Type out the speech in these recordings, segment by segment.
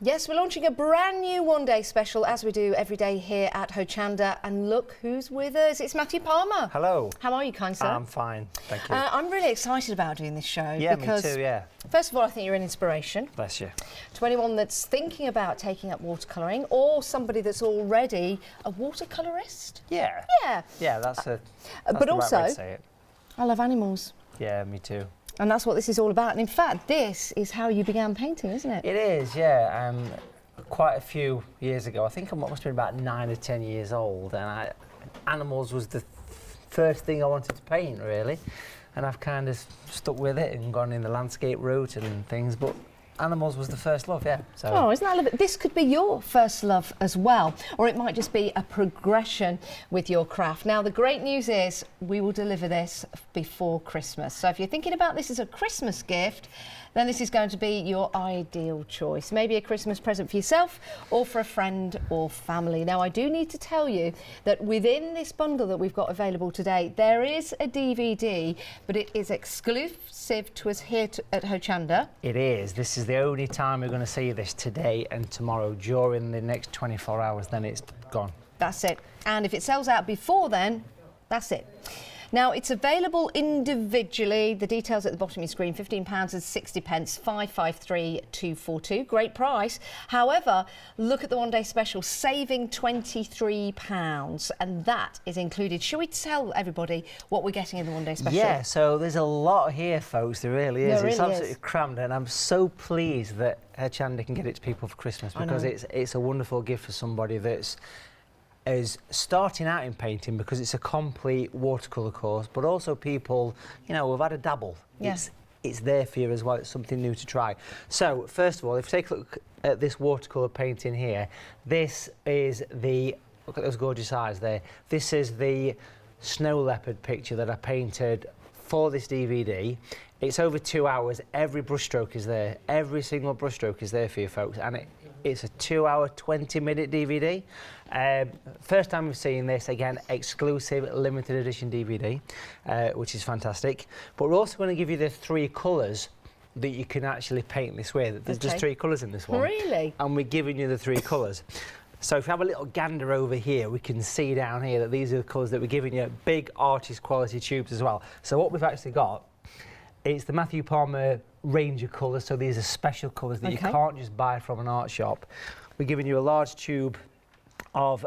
Yes, we're launching a brand new one-day special, as we do every day here at Hochanda. And look who's with us. It's Matthew Palmer. Hello. How are you, kind sir? I'm fine, thank you. I'm really excited about doing this show. Yeah, because, me too, yeah. First of all, I think you're an inspiration. Bless you. To anyone that's thinking about taking up watercolouring, or somebody that's already a watercolourist. Yeah. Yeah. Yeah, that's but the also, right way to say it. I love animals. Yeah, me too. And that's what this is all about. And in fact, this is how you began painting, isn't it? It is, yeah. Quite a few years ago, I think I must have been about 9 or 10 years old, and animals was the first thing I wanted to paint, really. And I've kind of stuck with it and gone in the landscape route and things, but animals was the first love, yeah. So. Oh, isn't that lovely? This could be your first love as well, or it might just be a progression with your craft. Now, the great news is we will deliver this before Christmas. So if you're thinking about this as a Christmas gift, then this is going to be your ideal choice. Maybe a Christmas present for yourself or for a friend or family. Now, I do need to tell you that within this bundle that we've got available today, there is a DVD, but it is exclusive to us here at Hochanda. It is. This is the only time we're going to see this, today and tomorrow. During the next 24 hours, then it's gone. That's it. And if it sells out before then, that's it. Now, it's available individually. The details at the bottom of your screen, £15.60, 553242. Great price. However, look at the one-day special, saving £23, and that is included. Shall we tell everybody what we're getting in the one-day special? Yeah, so there's a lot here, folks. There really is. It's absolutely crammed, and I'm so pleased that Hochanda can get it to people for Christmas, because it's a wonderful gift for somebody that's is starting out in painting, because it's a complete watercolour course, but also people, you know, who've had a dabble. Yes. It's there for you as well. It's something new to try. So, first of all, if you take a look at this watercolour painting here, this is the, look at those gorgeous eyes there. This is the snow leopard picture that I painted for this DVD. It's over 2 hours. Every brushstroke is there. Every single brushstroke is there for you, folks. And it's a 2 hour, 20-minute DVD. First time we've seen this, again, exclusive limited edition DVD, which is fantastic. But we're also going to give you the 3 colours that you can actually paint this with. There's just 3 colours in this one. Really? And we're giving you the 3 colours. So if you have a little gander over here, we can see down here that these are the colours that we're giving you. Big artist quality tubes as well. So what we've actually got, it's the Matthew Palmer range of colours. So these are special colours that you can't just buy from an art shop. We're giving you a large tube of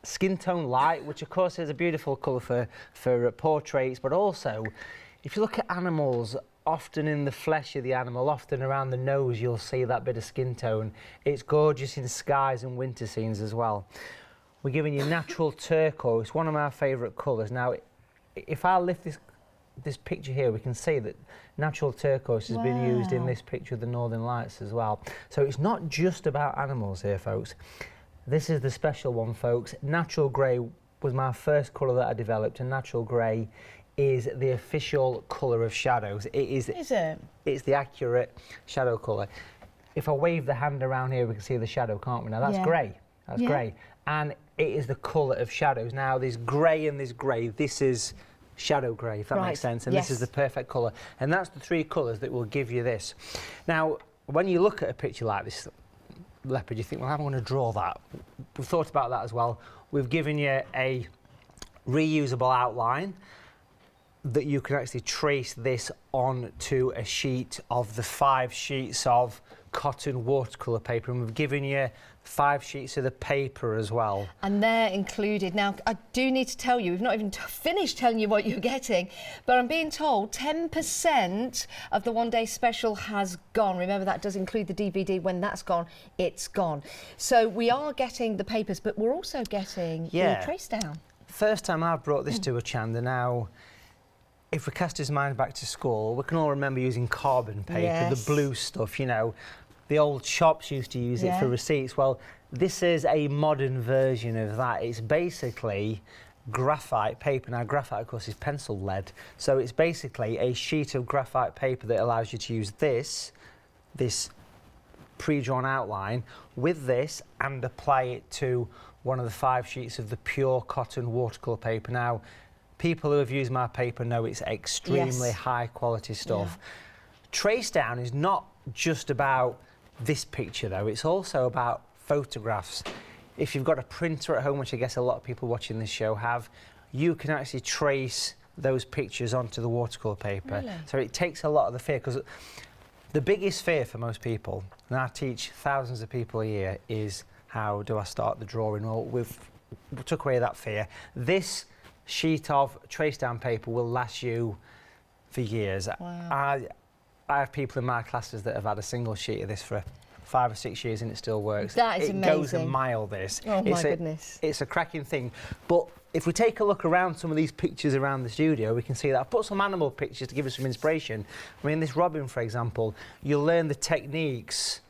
skin tone light, which of course is a beautiful colour for portraits, but also if you look at animals, often in the flesh of the animal, often around the nose, you'll see that bit of skin tone. It's gorgeous in skies and winter scenes as well. We're giving you natural turquoise, one of my favourite colours. Now, if I lift this picture here, we can see that natural turquoise has been used in this picture of the Northern Lights as well. So it's not just about animals here, folks. This is the special one, folks. Natural grey was my first colour that I developed, and natural grey is the official colour of shadows. Is it? It's the accurate shadow colour. If I wave the hand around here, we can see the shadow, can't we? Now, that's grey. That's grey. And it is the colour of shadows. Now, there's grey and there's grey. This is shadow grey, if that makes sense. And this is the perfect colour. And that's the 3 colours that will give you this. Now, when you look at a picture like this leopard, you think, well, I'm going to draw that. We've thought about that as well. We've given you a reusable outline that you can actually trace this onto a sheet of the 5 sheets of cotton watercolour paper, and we've given you 5 sheets of the paper as well. And they're included. Now, I do need to tell you, we've not even finished telling you what you're getting, but I'm being told 10% of the one-day special has gone. Remember, that does include the DVD. When that's gone, it's gone. So we are getting the papers, but we're also getting the trace down. First time I've brought this to Hochanda. Now, if we cast his mind back to school, we can all remember using carbon paper, the blue stuff, you know. The old shops used to use it for receipts. Well, this is a modern version of that. It's basically graphite paper. Now, graphite, of course, is pencil lead. So it's basically a sheet of graphite paper that allows you to use this pre-drawn outline with this and apply it to one of the 5 sheets of the pure cotton watercolour paper. Now, people who have used my paper know it's extremely high quality stuff. Trace down is not just about this picture though. It's also about photographs. If you've got a printer at home, which I guess a lot of people watching this show have, you can actually trace those pictures onto the watercolour paper. Really? So it takes a lot of the fear, because the biggest fear for most people, and I teach thousands of people a year, is how do I start the drawing? Well, we took away that fear. This sheet of trace down paper will last you for years. Wow. I have people in my classes that have had a single sheet of this for 5 or 6 years and it still works. That is amazing. It goes a mile, this. Oh my goodness. It's a cracking thing. But if we take a look around some of these pictures around the studio, we can see that I've put some animal pictures to give us some inspiration. I mean, this robin, for example, you'll learn the techniques.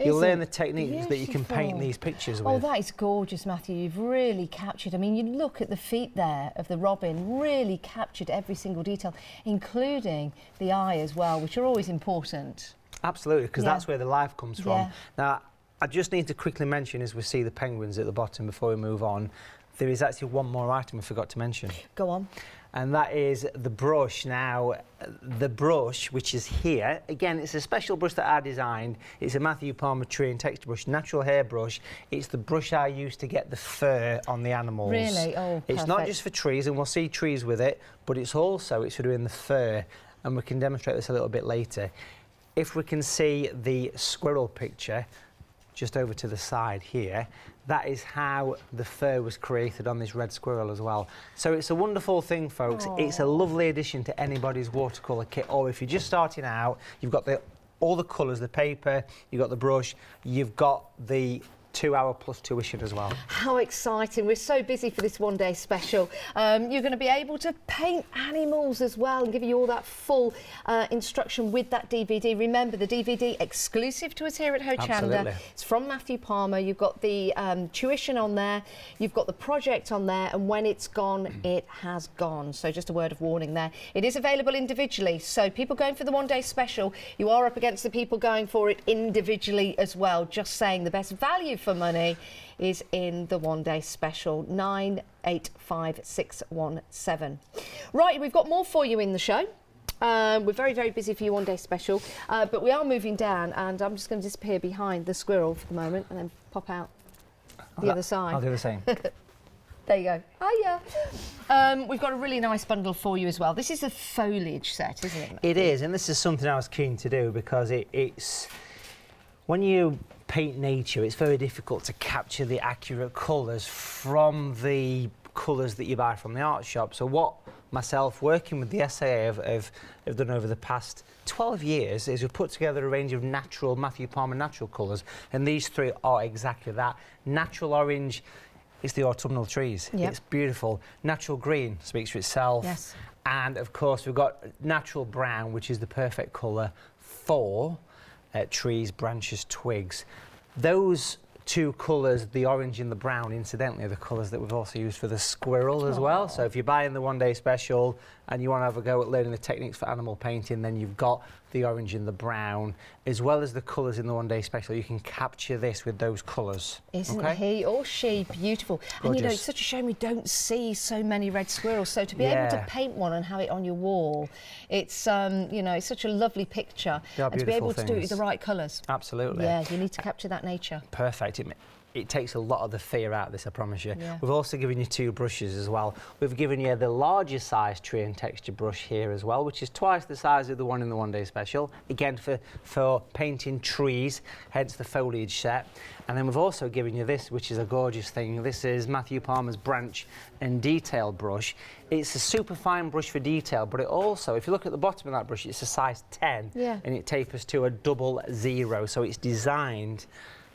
You'll learn the techniques that you can paint these pictures with. Oh, that is gorgeous, Matthew. You've really captured, I mean, you look at the feet there of the robin, really captured every single detail, including the eye as well, which are always important. Absolutely, because that's where the life comes from. Yeah. Now, I just need to quickly mention, as we see the penguins at the bottom before we move on, there is actually one more item I forgot to mention. Go on. And that is the brush. Now, the brush, which is here, again, it's a special brush that I designed. It's a Matthew Palmer tree and texture brush, natural hair brush. It's the brush I use to get the fur on the animals. Really? Oh, perfect. It's not just for trees, and we'll see trees with it, but it's for doing the fur, and we can demonstrate this a little bit later. If we can see the squirrel picture, just over to the side here, that is how the fur was created on this red squirrel as well. So it's a wonderful thing, folks. Aww. It's a lovely addition to anybody's watercolour kit, or if you're just starting out, you've got all the colours, the paper, you've got the brush, you've got the 2 hour plus tuition as well. How exciting. We're so busy for this one day special. You're going to be able to paint animals as well and give you all that full instruction with that DVD. Remember, the DVD exclusive to us here at Hochanda. Absolutely. It's from Matthew Palmer. You've got the tuition on there, you've got the project on there, and when it's gone, it has gone. So just a word of warning there. It is available individually, so people going for the one day special, you are up against the people going for it individually as well. Just saying, the best value for money is in the one day special. 985617. Right, we've got more for you in the show. We're very, very busy for your one day special, but we are moving down, and I'm just going to disappear behind the squirrel for the moment and then pop out the other side. I'll do the same. There you go. Hiya. We've got a really nice bundle for you as well. This is a foliage set, isn't it? It is, and this is something I was keen to do because it's when you paint nature, it's very difficult to capture the accurate colours from the colours that you buy from the art shop. So what myself, working with the SAA, have done over the past 12 years is we've put together a range of natural Matthew Palmer natural colours, and these three are exactly that. Natural orange is the autumnal trees. Yep. It's beautiful. Natural green speaks for itself. Yes. And of course we've got natural brown, which is the perfect colour for trees, branches, twigs. Those two colours, the orange and the brown, incidentally, are the colours that we've also used for the squirrel as well. So if you're buying the one day special and you want to have a go at learning the techniques for animal painting, then you've got the orange and the brown, as well as the colours in the one day special. You can capture this with those colours. Isn't he or she beautiful? Gorgeous. And you know, it's such a shame we don't see so many red squirrels. So to be able to paint one and have it on your wall, it's you know, it's such a lovely picture. They are and to be able beautiful to do it things. with the right colours. Absolutely. Yeah, you need to capture that nature. Perfect. It takes a lot of the fear out of this, I promise you. Yeah. We've also given you two brushes as well. We've given you the larger size tree and texture brush here as well, which is twice the size of the one in the one day special. Again, for painting trees, hence the foliage set. And then we've also given you this, which is a gorgeous thing. This is Matthew Palmer's branch and detail brush. It's a super fine brush for detail, but it also, if you look at the bottom of that brush, it's a size 10, and it tapers to a 00. So it's designed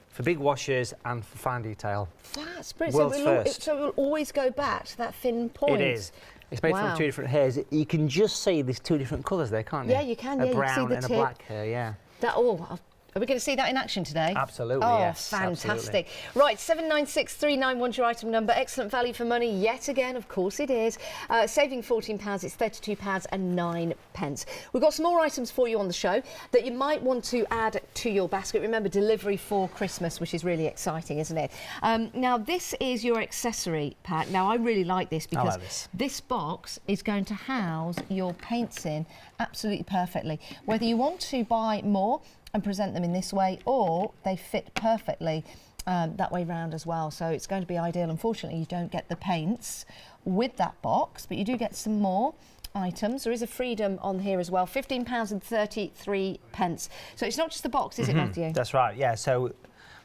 for big washes and for fine detail. That's brilliant. World's first. So it will always go back to that thin point. It is. It's made from two different hairs. You can just see there's two different colours there, can't you? Yeah, you can. A Yeah, brown you can see the and tip. a black hair, yeah. Are we going to see that in action today? Absolutely, oh, yes. fantastic. Absolutely. Right, 796391's your item number. Excellent value for money yet again, of course it is. Saving £14, it's £32.09. We've got some more items for you on the show that you might want to add to your basket. Remember, delivery for Christmas, which is really exciting, isn't it? Now, this is your accessory pack. Now, I really like this because this box is going to house your paints in absolutely perfectly. Whether you want to buy more and present them in this way, or they fit perfectly that way round as well. So it's going to be ideal. Unfortunately, you don't get the paints with that box, but you do get some more items. There is a freedom on here as well, £15.33. So it's not just the box, is it, Matthew? That's right, yeah. So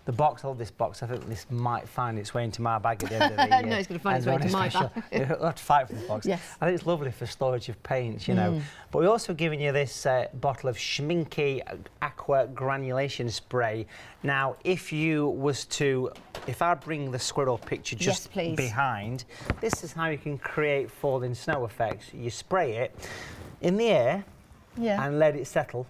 the box, this box, I think this might find its way into my bag at the end of the year. No, it's going to find its way into my bag. We'll have to fight for the box. Yes. I think it's lovely for storage of paints, you know. But we're also giving you this bottle of Schminke Aqua Granulation Spray. Now, if I bring the squirrel picture just behind, this is how you can create falling snow effects. You spray it in the air and let it settle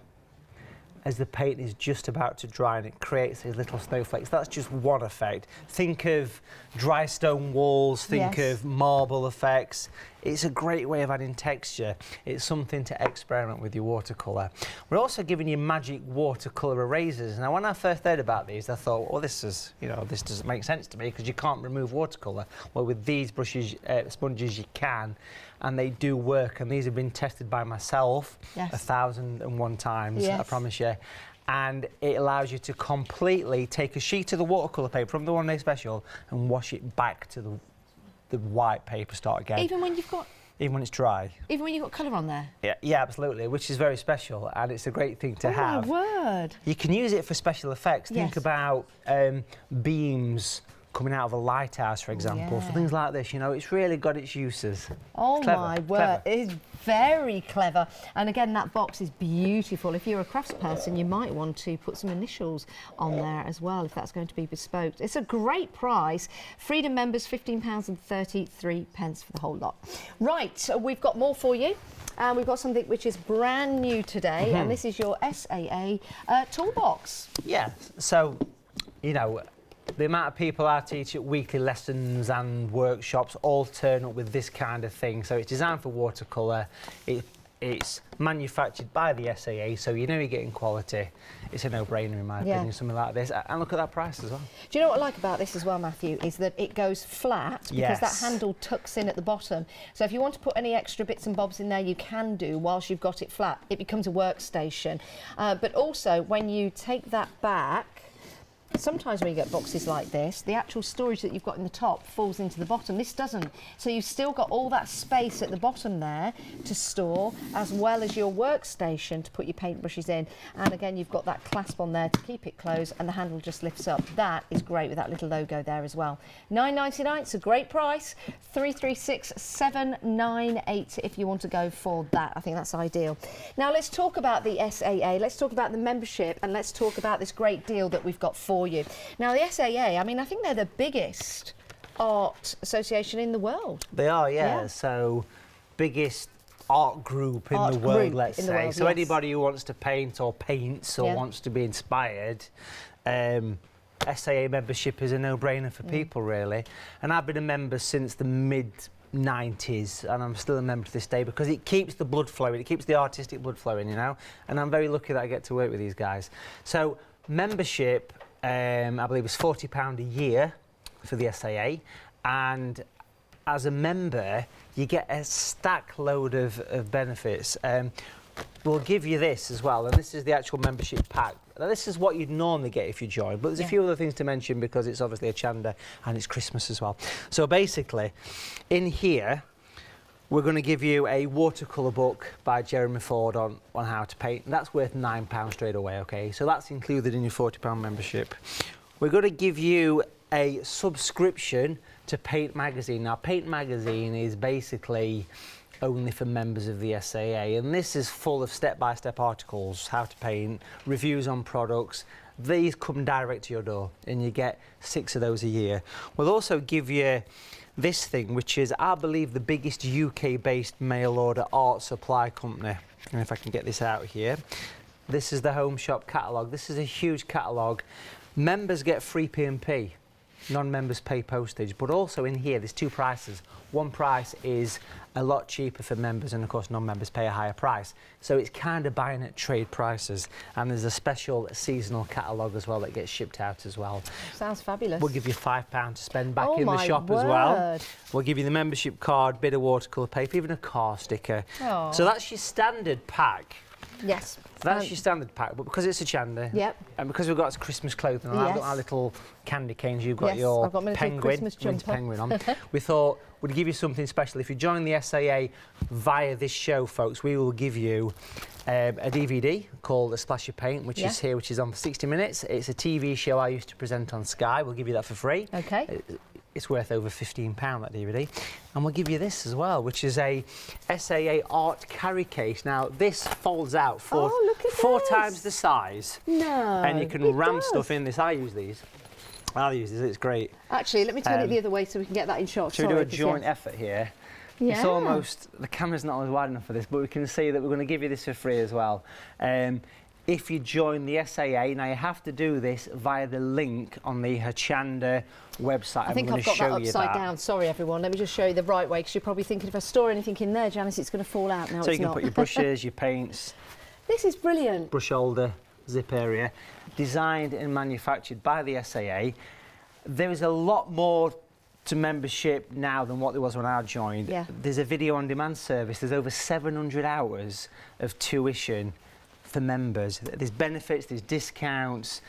as the paint is just about to dry, and it creates these little snowflakes. That's just one effect. Think of dry stone walls, think of marble effects. It's a great way of adding texture. It's something to experiment with your watercolour. We're also giving you magic watercolour erasers. Now, when I first heard about these, I thought, well, this doesn't make sense to me because you can't remove watercolour. Well, with these brushes, sponges, you can, and they do work. And these have been tested by myself 1,001 times, I promise you. And it allows you to completely take a sheet of the watercolour paper from the One Day Special and wash it back to the white paper, start again. Even when you've got... Even when it's dry. Even when you've got colour on there? Yeah, absolutely, which is very special, and it's a great thing to have. Oh, my word. You can use it for special effects. Think about beams coming out of a lighthouse, for example, for things like this. You know, it's really got its uses. Oh, my word. It is very clever. And again, that box is beautiful. If you're a craftsperson, you might want to put some initials on there as well, if that's going to be bespoke. It's a great price. Freedom members, £15.33 for the whole lot. Right, so we've got more for you. And we've got something which is brand new today, and this is your SAA toolbox. Yeah, so, you know, the amount of people I teach at weekly lessons and workshops all turn up with this kind of thing. So it's designed for watercolour. It's manufactured by the SAA, so you know you're getting quality. It's a no-brainer in my opinion, something like this. And look at that price as well. Do you know what I like about this as well, Matthew, is that it goes flat because that handle tucks in at the bottom. So if you want to put any extra bits and bobs in there, you can do whilst you've got it flat. It becomes a workstation. But also, when you take that back, sometimes when you get boxes like this, the actual storage that you've got in the top falls into the bottom. This doesn't. So you've still got all that space at the bottom there to store, as well as your workstation to put your paintbrushes in. And again, you've got that clasp on there to keep it closed, and the handle just lifts up. That is great with that little logo there as well. £9.99, it's a great price. 336-798 if you want to go for that. I think that's ideal. Now let's talk about the SAA. Let's talk about the membership, and let's talk about this great deal that we've got for you. Now the SAA, I mean, I think they're the biggest art association in the world. They are, yeah. So biggest art group in the world, let's say. So anybody who wants to paint or paints or wants to be inspired, SAA membership is a no-brainer for people, really. And I've been a member since the mid-90s, and I'm still a member to this day because it keeps the blood flowing, it keeps the artistic blood flowing, you know. And I'm very lucky that I get to work with these guys. So membership, I believe, is £40 a year for the SAA, and as a member you get a stack load of benefits. We'll give you this as well, and this is the actual membership pack. Now, this is what you'd normally get if you join, but there's a few other things to mention because it's obviously a Hochanda and it's Christmas as well. So basically, in here we're going to give you a watercolour book by Jeremy Ford on how to paint, and that's worth £9 straight away, okay? So that's included in your £40 membership. We're going to give you a subscription to Paint Magazine. Now, Paint Magazine is basically only for members of the SAA, and this is full of step-by-step articles, how to paint, reviews on products. These come direct to your door, and you get 6 of those a year. We'll also give you this thing, which is, I believe, the biggest UK-based mail-order art supply company. And if I can get this out here, this is the Home Shop catalogue. This is a huge catalogue. Members get free P&P. Non-members pay postage, but also in here there's 2 prices. One price is a lot cheaper for members, and of course non-members pay a higher price. So it's kind of buying at trade prices, and there's a special seasonal catalogue as well that gets shipped out as well. Sounds fabulous. We'll give you £5 to spend back in the shop as well. We'll give you the membership card, bit of watercolour paper, even a car sticker. So that's your standard pack. Yes. That's your standard pack, but because it's Hochanda, yep. and because we've got Christmas clothing on, I've got our little candy canes, you've got yes, your I've got my little penguin, Christmas jumper. penguin on. We thought we'd give you something special. If you join the SAA via this show, folks, we will give you a DVD called A Splash of Paint, which is here, which is on for 60 minutes. It's a TV show I used to present on Sky. We'll give you that for free. Okay. It's worth over £15, that DVD. And we'll give you this as well, which is a SAA art carry case. Now, this folds out for four times the size. No, and you can ram stuff in this. I use these. It's great. Actually, let me turn it the other way so we can get that in shot. Should we do a joint effort here? Yeah. It's almost, the camera's not always wide enough for this, but we can see that we're going to give you this for free as well. If you join the SAA, now you have to do this via the link on the Hochanda website. I think I've got that upside down. Sorry, everyone. Let me just show you the right way, because you're probably thinking if I store anything in there, Janice, it's going to fall out. Now so it's you can not. put your brushes, your paints. This is brilliant. Brush holder, zip area, designed and manufactured by the SAA. There is a lot more to membership now than what there was when I joined. Yeah. There's a video on demand service. There's over 700 hours of tuition for members. There's benefits, there's discounts,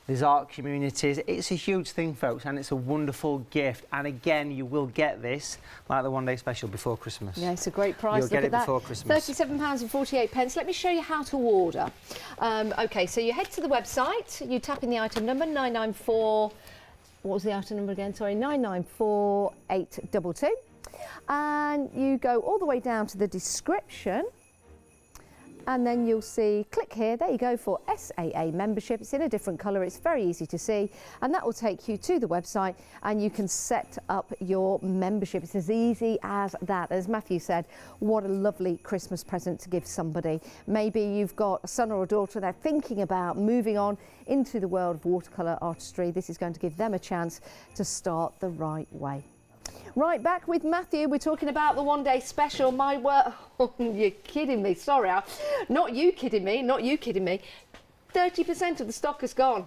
there's art communities. It's a huge thing, folks, and it's a wonderful gift. And again, you will get this, like the one-day special, before Christmas. Yeah, it's a great price. You'll get it before Christmas. £37.48. Let me show you how to order. OK, so you head to the website, you tap in the item number 994. What was the item number again? Sorry, 994822. And you go all the way down to the description. And then you'll see, click here, there you go, for SAA membership. It's in a different colour, it's very easy to see. And that will take you to the website and you can set up your membership. It's as easy as that. As Matthew said, what a lovely Christmas present to give somebody. Maybe you've got a son or a daughter, they're thinking about moving on into the world of watercolour artistry. This is going to give them a chance to start the right way. Right, back with Matthew. We're talking about the one-day special. My word, oh, you're kidding me. Sorry, not you kidding me. 30% of the stock is gone.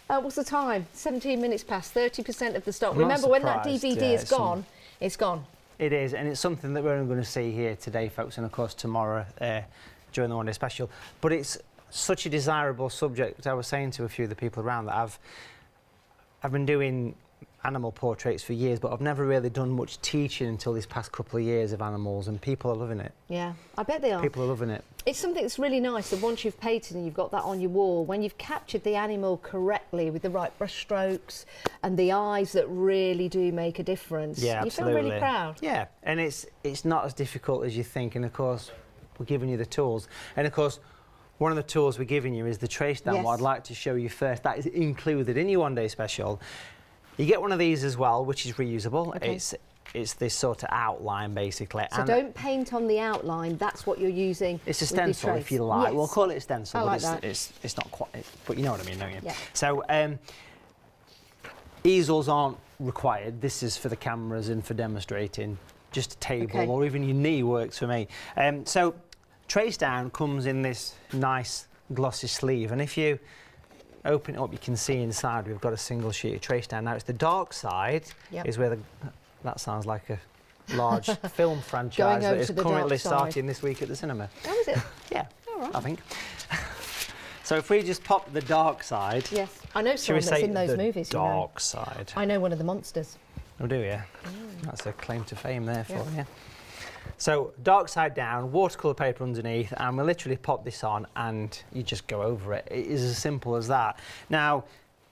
What's the time? 17 minutes past. 30% of the stock. Remember, when that DVD is gone, it's gone. It is, and it's something that we're only going to see here today, folks, and of course tomorrow during the one-day special. But it's such a desirable subject. I was saying to a few of the people around that I've been doing animal portraits for years, but I've never really done much teaching until these past couple of years of animals, and people are loving it. Yeah, I bet they are. People are loving it. It's something that's really nice that once you've painted and you've got that on your wall, when you've captured the animal correctly with the right brush strokes and the eyes that really do make a difference, yeah, you absolutely. feel really proud. Yeah, and it's not as difficult as you think, and of course we're giving you the tools, and of course one of the tools we're giving you is the trace down. Yes. What I'd like to show you first, that is included in your one-day special. You get one of these as well, which is reusable. Okay. It's this sort of outline, basically. So don't paint on the outline. That's what you're using. It's a stencil, if you like. Yes. We'll call it a stencil, I but like it's not quite. But you know what I mean, don't you? Yeah. So easels aren't required. This is for the cameras and for demonstrating. Just a table or even your knee works for me. So trace down comes in this nice glossy sleeve, and if you open it up, you can see inside we've got a single sheet of trace down. Now it's the dark side is where that sounds like a large film franchise that is currently starting this week at the cinema. Oh, is it? Yeah, all right. I think. So if we just pop the dark side. Yes, I know someone that's in those movies. Dark side. I know one of the monsters. Oh, do you? That's a claim to fame there for you. So dark side down, watercolour paper underneath, and we'll literally pop this on and you just go over it. It is as simple as that. Now,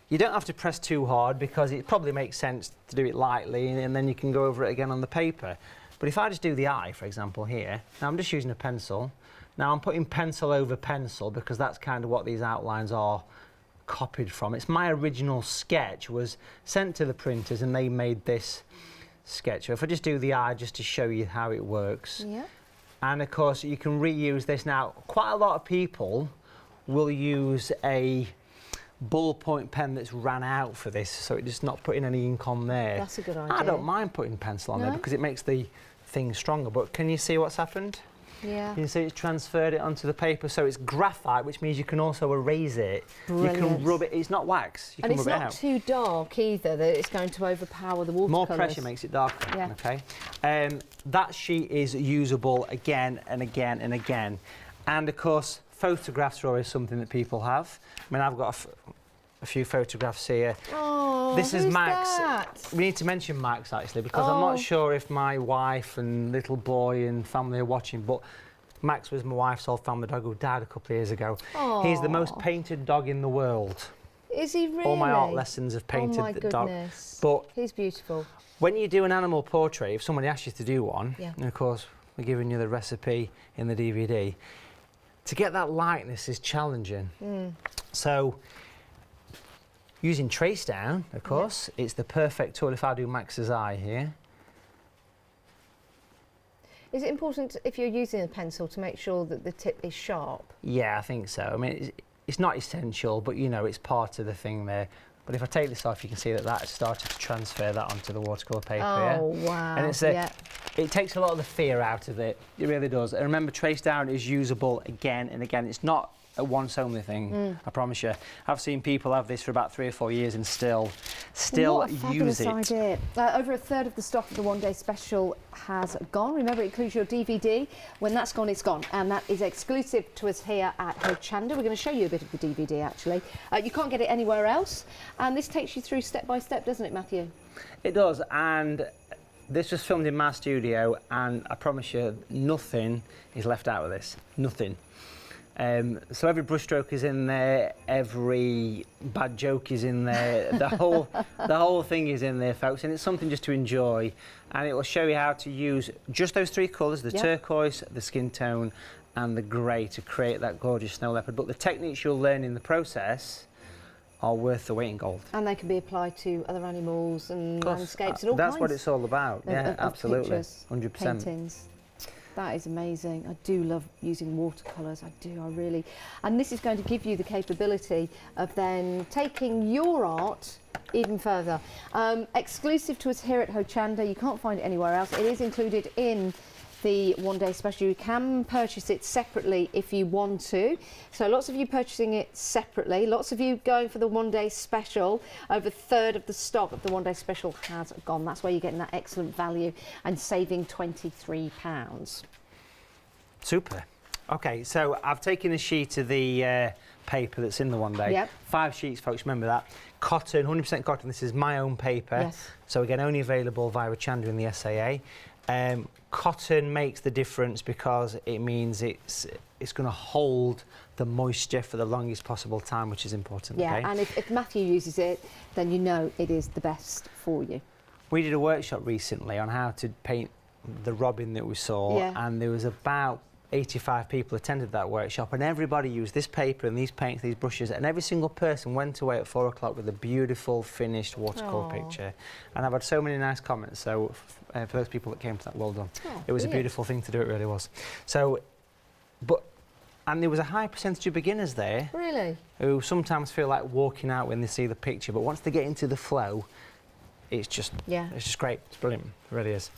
you don't have to press too hard because it probably makes sense to do it lightly, and then you can go over it again on the paper. But if I just do the eye, for example, here, now I'm just using a pencil. Now I'm putting pencil over pencil because that's kind of what these outlines are copied from. It's my original sketch was sent to the printers and they made this sketch. So if I just do the eye just to show you how it works. Yeah. And of course you can reuse this. Now quite a lot of people will use a ballpoint pen that's ran out for this, so it's just not putting any ink on there. That's a good idea. I don't mind putting pencil on there because it makes the thing stronger, but can you see what's happened? Yeah. You can see it's transferred it onto the paper, so it's graphite, which means you can also erase it. Brilliant. You can rub it. It's not wax. You can rub it out. And it's not too dark either, that it's going to overpower the watercolours. More pressure makes it darker. Yeah. Okay. That sheet is usable again and again and again. And of course, photographs are always something that people have. I mean, I've got a few photographs here. Oh, this is who's Max. that? We need to mention Max actually, because I'm not sure if my wife and little boy and family are watching, but Max was my wife's old family dog who died a couple of years ago. Oh. He's the most painted dog in the world. Is he really? All my art lessons have painted oh my the dog. goodness. But he's beautiful. when you do an animal portrait, if somebody asks you to do one, yeah. and of course we're giving you the recipe in the DVD, to get that likeness is challenging. So using trace down, of course, it's the perfect tool if I do Max's eye here. Is it important if you're using a pencil to make sure that the tip is sharp? Yeah, I think so. I mean, it's not essential, but you know, it's part of the thing there. But if I take this off, you can see that that's started to transfer that onto the watercolour paper. Oh, yeah? wow. And it's it takes a lot of the fear out of it. It really does. And remember, trace down is usable again and again. It's not a once only thing, I promise you. I've seen people have this for about 3 or 4 years and still what a use it. Idea. Over a third of the stock of the one-day special has gone. Remember, it includes your DVD. When that's gone, it's gone. And that is exclusive to us here at Hochanda. We're going to show you a bit of the DVD, actually. You can't get it anywhere else. And this takes you through step by step, doesn't it, Matthew? It does. And this was filmed in my studio, and I promise you, nothing is left out of this. Nothing. So every brushstroke is in there, every bad joke is in there, the whole thing is in there, folks, and it's something just to enjoy. And it will show you how to use just those 3 colours, the turquoise, the skin tone, and the grey to create that gorgeous snow leopard. But the techniques you'll learn in the process are worth the weight in gold. And they can be applied to other animals and landscapes and all that's kinds. What it's all about. Yeah, absolutely, pictures, 100%. Paintings. That is amazing. I do love using watercolours. I really. And this is going to give you the capability of then taking your art even further. Exclusive to us here at Hochanda. You can't find it anywhere else. It is included in the one-day special. You can purchase it separately if you want to. So lots of you purchasing it separately, lots of you going for the one-day special. Over a third of the stock of the one-day special has gone. That's where you're getting that excellent value and saving £23. Super. Okay, so I've taken a sheet of the paper that's in the one day. 5 sheets, folks, remember that. Cotton, 100% cotton. This is my own paper. Yes. So again, only available via Hochanda in the SAA. Cotton makes the difference because it means it's going to hold the moisture for the longest possible time, which is important. Yeah, okay? and if Matthew uses it, then you know it is the best for you. We did a workshop recently on how to paint the robin that we saw, and there was about 85 people attended that workshop, and everybody used this paper and these paints, these brushes, and every single person went away at 4 o'clock with a beautiful finished watercolour picture. And I've had so many nice comments, so for those people that came to that, well done. It was a beautiful thing to do, it really was. So, and there was a high percentage of beginners there. Really? Who sometimes feel like walking out when they see the picture, but once they get into the flow, it's just great. It's brilliant, it really is.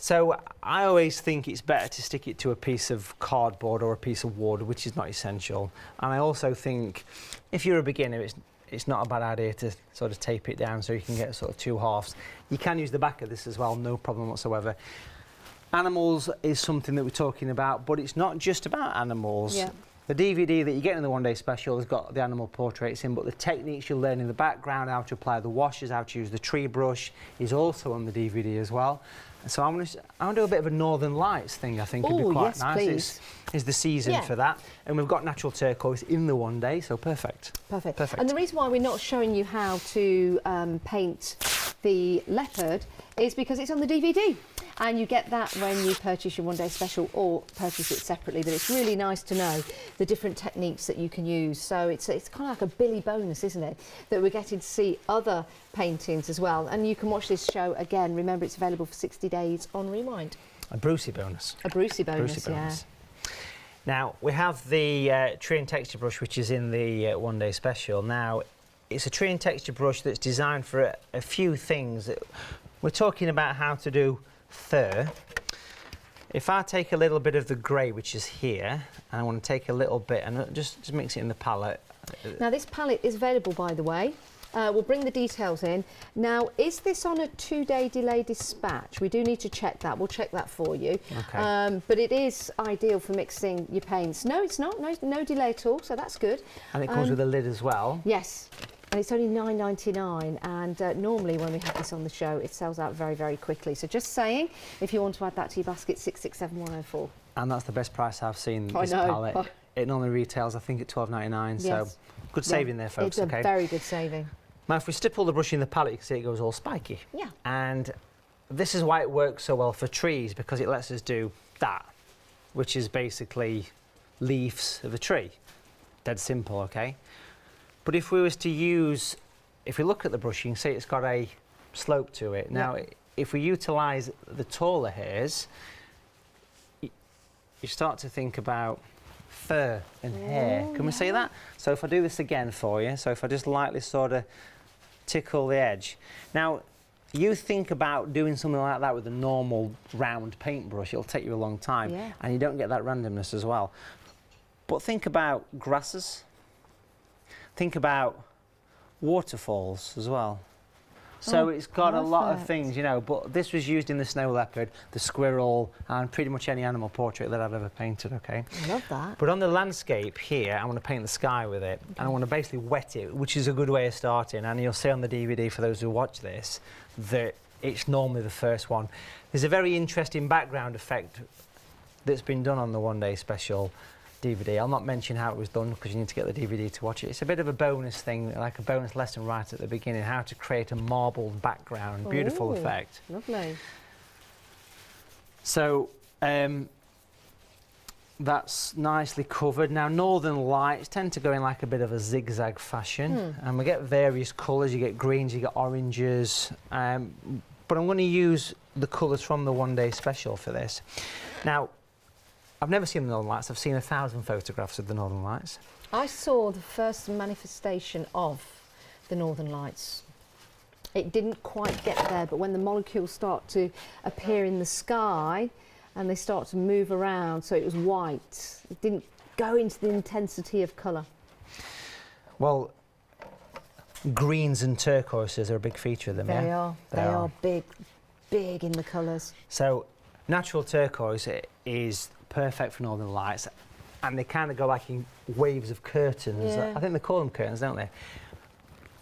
So I always think it's better to stick it to a piece of cardboard or a piece of wood, which is not essential. And I also think if you're a beginner, it's not a bad idea to sort of tape it down so you can get sort of 2 halves. You can use the back of this as well, no problem whatsoever. Animals is something that we're talking about, but it's not just about animals. Yeah. The DVD that you get in the one-day special has got the animal portraits in, but the techniques you'll learn in the background, how to apply the washes, how to use the tree brush, is also on the DVD as well. So I'm going to do a bit of a Northern Lights thing, I think it'd be quite nice. It's the season for that. And we've got natural turquoise in the one day, so perfect. Perfect. And the reason why we're not showing you how to paint the leopard is because it's on the DVD. And you get that when you purchase your one-day special or purchase it separately. But it's really nice to know the different techniques that you can use. So it's kind of like a Billy bonus, isn't it? That we're getting to see other paintings as well. And you can watch this show again. Remember, it's available for 60 days on Rewind. A Brucey bonus. A Brucey bonus, yeah. Now, we have the tree and texture brush, which is in the one-day special. Now, it's a tree and texture brush that's designed for a few things. We're talking about how to do fur. If I take a little bit of the grey, which is here, and I want to take a little bit and just mix it in the palette. Now this palette is available, by the way, We'll bring the details in. Now, is this on a 2-day delay dispatch? We do need to check that. We'll check that for you. Okay. But it is ideal for mixing your paints. No, it's not. No delay at all, so that's good. And it comes with a lid as well. Yes. And it's only £9.99, and normally when we have this on the show, it sells out very, very quickly. So just saying, if you want to add that to your basket, 667,104. And that's the best price I've seen this I know. palette. It normally retails, I think, at £12.99. So good saving there, folks. It's a very good saving. Now, if we stipple the brush in the palette, you can see it goes all spiky. Yeah. And this is why it works so well for trees, because it lets us do that, which is basically leaves of a tree. Dead simple, okay? But if we was to use, if we look at the brush, you can see it's got a slope to it. Now, if we utilise the taller hairs, you start to think about fur and hair. Can we see that? So if I do this again for you, so if I just lightly sort of tickle the edge. Now, you think about doing something like that with a normal round paintbrush, it'll take you a long time, and you don't get that randomness as well. But think about grasses. Think about waterfalls as well. So it's got a lot of things, you know, but this was used in the snow leopard, the squirrel, and pretty much any animal portrait that I've ever painted, okay? I love that. But on the landscape here, I want to paint the sky with it, and I want to basically wet it, which is a good way of starting, and you'll see on the DVD, for those who watch this, that it's normally the first one. There's a very interesting background effect that's been done on the one-day special DVD. I'll not mention how it was done because you need to get the DVD to watch it. It's a bit of a bonus thing, like a bonus lesson right at the beginning, how to create a marbled background. Beautiful effect. Lovely. So that's nicely covered. Now, northern lights tend to go in like a bit of a zigzag fashion, and we get various colours. You get greens, you get oranges, but I'm going to use the colours from the one-day special for this. Now, I've never seen the Northern Lights. I've seen 1,000 photographs of the Northern Lights. I saw the first manifestation of the Northern Lights. It didn't quite get there, but when the molecules start to appear in the sky and they start to move around, so it was white. It didn't go into the intensity of colour. Well, greens and turquoises are a big feature of them, They yeah? are. They are big, big in the colours. So, natural turquoise is perfect for Northern Lights, and they kind of go like in waves of curtains. Yeah. I think they call them curtains, don't they?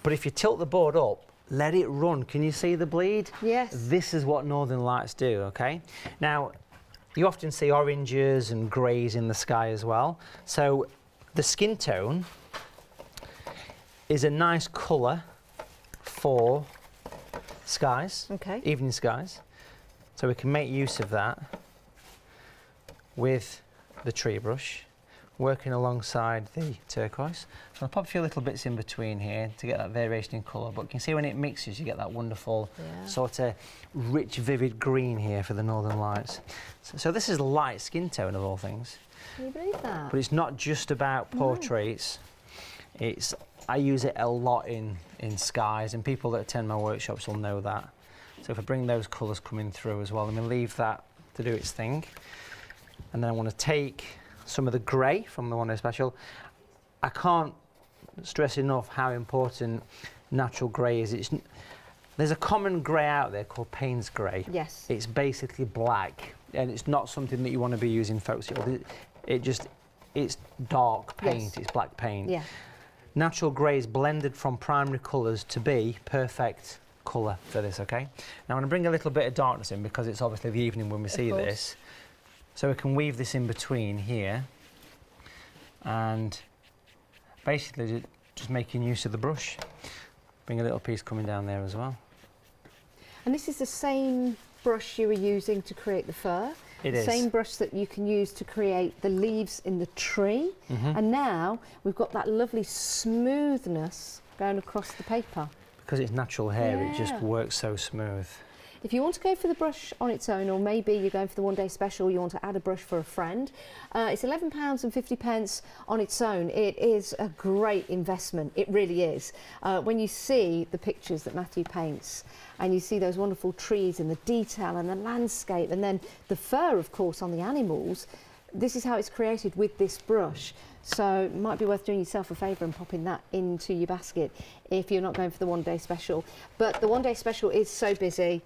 But if you tilt the board up, let it run. Can you see the bleed? Yes. This is what Northern Lights do, okay? Now, you often see oranges and greys in the sky as well. So the skin tone is a nice colour for skies, evening skies. So we can make use of that with the tree brush, working alongside the turquoise. So I'll pop a few little bits in between here to get that variation in colour, but you can see when it mixes you get that wonderful sort of rich, vivid green here for the Northern Lights. So this is light skin tone of all things. Can you believe that? But it's not just about portraits. I use it a lot in skies, and people that attend my workshops will know that. So if I bring those colours coming through as well, and we leave that to do its thing. And then I want to take some of the grey from the one-day special. I can't stress enough how important natural grey is. There's a common grey out there called Payne's grey. Yes. It's basically black, and it's not something that you want to be using, folks. It's dark paint, it's black paint. Yeah. Natural grey is blended from primary colours to be perfect colour for this, okay? Now I'm going to bring a little bit of darkness in because it's obviously the evening when we see this. So we can weave this in between here, and basically just making use of the brush. Bring a little piece coming down there as well. And this is the same brush you were using to create the fur? It is. Same brush that you can use to create the leaves in the tree. And now we've got that lovely smoothness going across the paper. Because it's natural hair, it just works so smooth. If you want to go for the brush on its own, or maybe you're going for the one-day special, you want to add a brush for a friend, it's £11.50 on its own. It is a great investment, it really is. When you see the pictures that Matthew paints, and you see those wonderful trees and the detail and the landscape, and then the fur, of course, on the animals, this is how it's created with this brush. So it might be worth doing yourself a favour and popping that into your basket if you're not going for the one-day special. But the one-day special is so busy.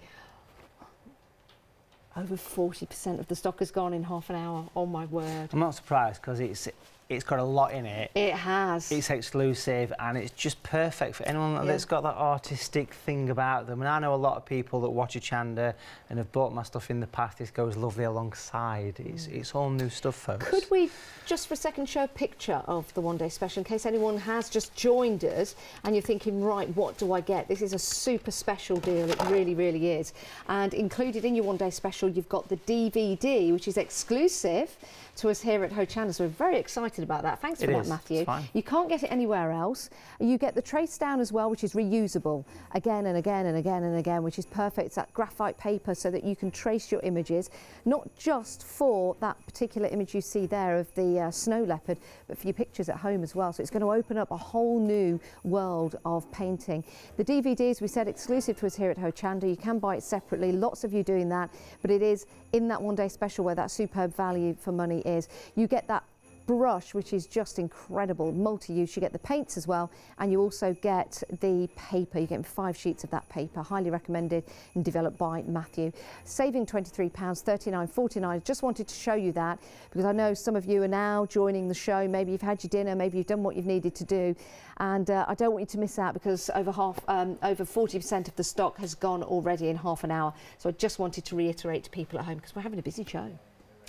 Over 40% of the stock has gone in half an hour. Oh my word. I'm not surprised because it's got a lot in it. It has. It's exclusive and it's just perfect for anyone that's got that artistic thing about them. And I know a lot of people that watch Hochanda and have bought my stuff in the past. This goes lovely alongside. It's all new stuff, folks. Could we just for a second show a picture of the one-day special in case anyone has just joined us and you're thinking, right, what do I get? This is a super special deal. It really, really is. And included in your one-day special, you've got the DVD, which is exclusive to us here at Hochanda, so we're very excited about that. Thanks for that, Matthew. You can't get it anywhere else. You get the trace down as well, which is reusable again and again and again and again, which is perfect. It's that graphite paper so that you can trace your images, not just for that particular image you see there of the snow leopard, but for your pictures at home as well. So it's going to open up a whole new world of painting. The DVDs, we said, exclusive to us here at Hochanda. You can buy it separately, lots of you doing that, but it is in that one-day special where that superb value for money is. You get that brush, which is just incredible, multi-use. You get the paints as well, and you also get the paper. You're getting 5 sheets of that paper, highly recommended and developed by Matthew. Saving £23, $39.49. Just wanted to show you that because I know some of you are now joining the show. Maybe you've had your dinner, maybe you've done what you've needed to do, and I don't want you to miss out because over 40% of the stock has gone already in half an hour. So I just wanted to reiterate to people at home because we're having a busy show.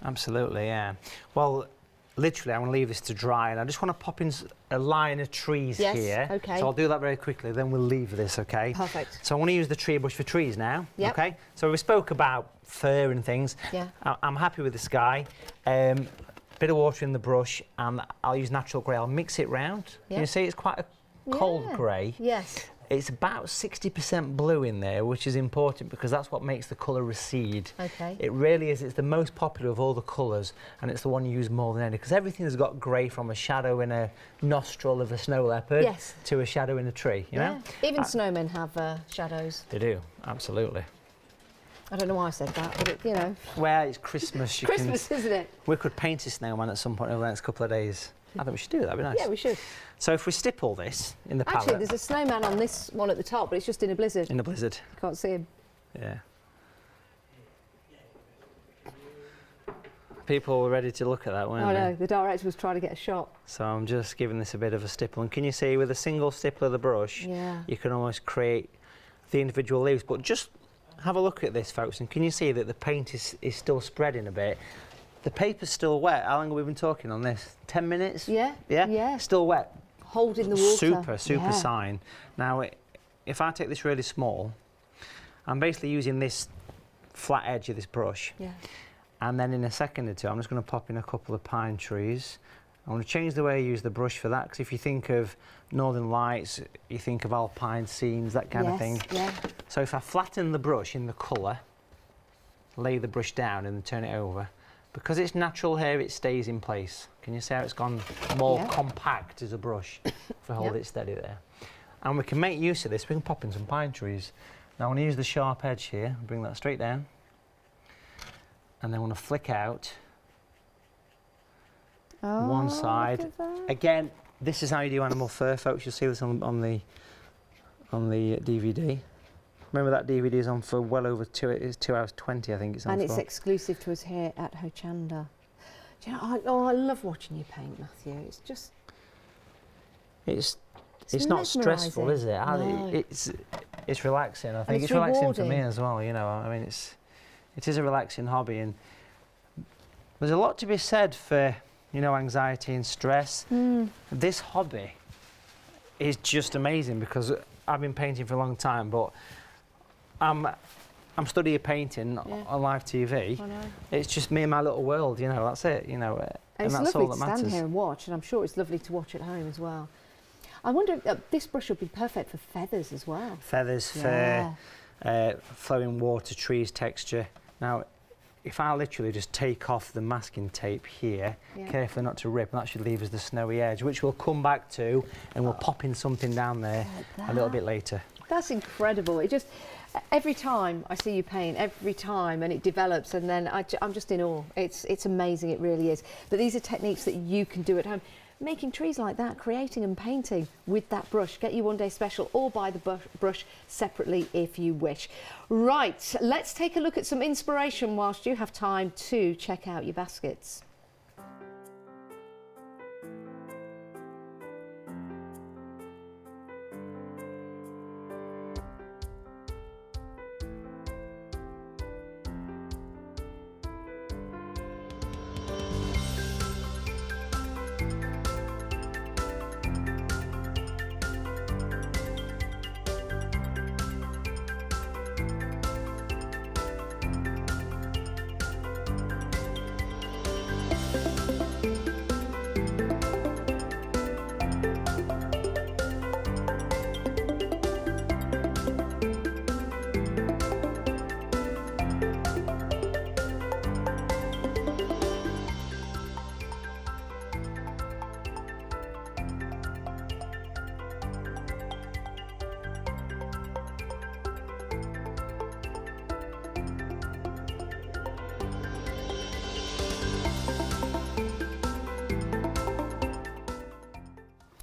Absolutely, yeah. Well, literally, I want to leave this to dry, and I just want to pop in a line of trees here. Okay. So I'll do that very quickly, then we'll leave this, okay? Perfect. So I want to use the tree brush for trees now, okay? So we spoke about fur and things. Yeah. I'm happy with the sky. Bit of water in the brush, and I'll use natural grey. I'll mix it round. Yeah. You see, it's quite a cold grey. Yes. It's about 60% blue in there, which is important because that's what makes the colour recede. Okay. It really is. It's the most popular of all the colours, and it's the one you use more than any because everything has got grey, from a shadow in a nostril of a snow leopard to a shadow in a tree, you know? Even snowmen have shadows. They do, absolutely. I don't know why I said that, but you know. Well, it's Christmas. Christmas, isn't it? We could paint a snowman at some point over the next couple of days. I think we should do that, that'd be nice. Yeah, we should. So if we stipple this in the palette... Actually, there's a snowman on this one at the top, but it's just in a blizzard. In a blizzard. You can't see him. Yeah. People were ready to look at that, weren't they? I know, the director was trying to get a shot. So I'm just giving this a bit of a stipple. And can you see, with a single stipple of the brush, you can almost create the individual leaves. But just have a look at this, folks, and can you see that the paint is still spreading a bit? The paper's still wet. How long have we been talking on this? 10 minutes? Yeah. Yeah? Yeah. Still wet. Holding the water. Super sign. Now, if I take this really small, I'm basically using this flat edge of this brush. Yeah. And then in a second or two, I'm just going to pop in a couple of pine trees. I want to change the way I use the brush for that, because if you think of Northern Lights, you think of alpine scenes, that kind of thing. Yeah. So if I flatten the brush in the colour, lay the brush down and then turn it over, because it's natural hair, it stays in place. Can you see how it's gone more compact as a brush if I hold it steady there? And we can make use of this. We can pop in some pine trees. Now I want to use the sharp edge here, bring that straight down, and then I want to flick out one side. Again, this is how you do animal fur, folks. You'll see this on the DVD. Remember, that DVD is on for well over 2 hours 20, I think it's on. And it's exclusive to us here at Hochanda. Do you know, I love watching you paint, Matthew. It's just... It's not stressful, is it? No. It's relaxing. I think it's relaxing for me as well, you know. I mean, it is a relaxing hobby, and there's a lot to be said for, you know, anxiety and stress. This hobby is just amazing because I've been painting for a long time, but I'm studying painting on live TV. I know. It's just me and my little world, you know, that's it, you know, and that's all that matters. It's lovely to stand here and watch, and I'm sure it's lovely to watch at home as well. I wonder if this brush would be perfect for feathers as well. Feathers, fur, flowing water, trees, texture. Now, if I literally just take off the masking tape here, carefully not to rip, and that should leave us the snowy edge, which we'll come back to, and we'll pop in something down there a little bit later. That's incredible. It just, every time I see you paint, every time, and it develops, and then I'm just in awe. It's amazing, it really is. But these are techniques that you can do at home. Making trees like that, creating and painting with that brush. Get you one day special, or buy the brush separately if you wish. Right, let's take a look at some inspiration whilst you have time to check out your baskets.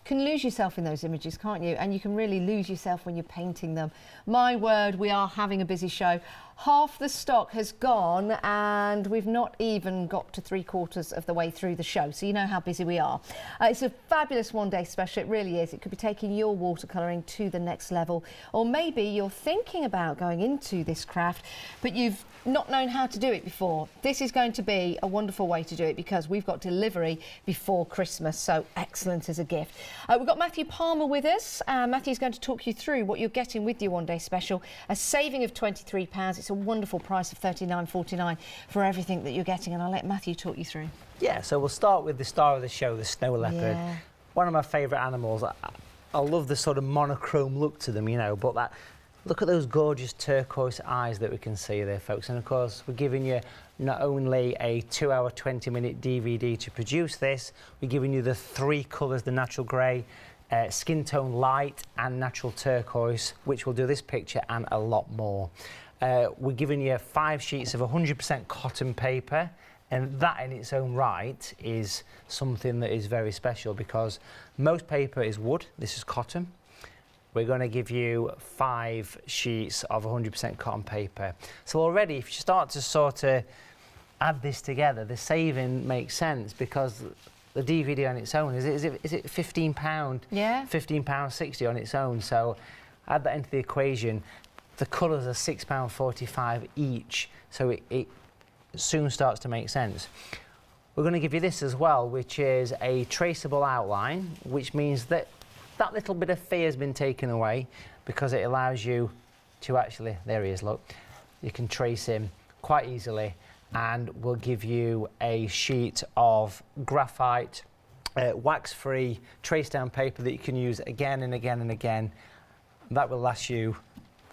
Can lose yourself in those images, can't you? And you can really lose yourself when you're painting them. My word, we are having a busy show. Half the stock has gone and we've not even got to 3/4 of the way through the show, so you know how busy we are. It's a fabulous one-day special, it really is. It could be taking your watercolouring to the next level, or maybe you're thinking about going into this craft but you've not known how to do it before. This is going to be a wonderful way to do it because we've got delivery before Christmas, so excellent as a gift. We've got Matthew Palmer with us. Matthew's going to talk you through what you're getting with your one-day special. A saving of £23. It's a wonderful price of $39.49 for everything that you're getting, and I'll let Matthew talk you through. Yeah, so we'll start with the star of the show, the snow leopard. Yeah. One of my favourite animals. I love the sort of monochrome look to them, you know, but look at those gorgeous turquoise eyes that we can see there, folks. And of course, we're giving you not only a 2-hour, 20-minute DVD to produce this, we're giving you the 3 colours, the natural grey, skin tone light and natural turquoise, which will do this picture and a lot more. We're giving you 5 sheets of 100% cotton paper, and that in its own right is something that is very special because most paper is wood, this is cotton. We're going to give you 5 sheets of 100% cotton paper. So already, if you start to sort of add this together, the saving makes sense because the DVD on its own, is it £15? Yeah. £15.60 on its own. So add that into the equation. The colours are £6.45 each, so it soon starts to make sense. We're going to give you this as well, which is a traceable outline, which means that that little bit of fear has been taken away because it allows you to actually, there he is, look, you can trace him quite easily, and we'll give you a sheet of graphite, wax-free trace down paper that you can use again and again and again. That will last you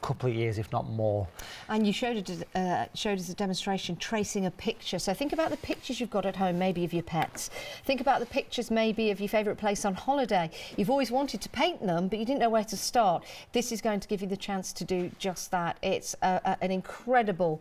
couple of years, if not more. And you showed us a demonstration tracing a picture. So think about the pictures you've got at home, maybe of your pets. Think about the pictures maybe of your favourite place on holiday. You've always wanted to paint them, but you didn't know where to start. This is going to give you the chance to do just that. It's an incredible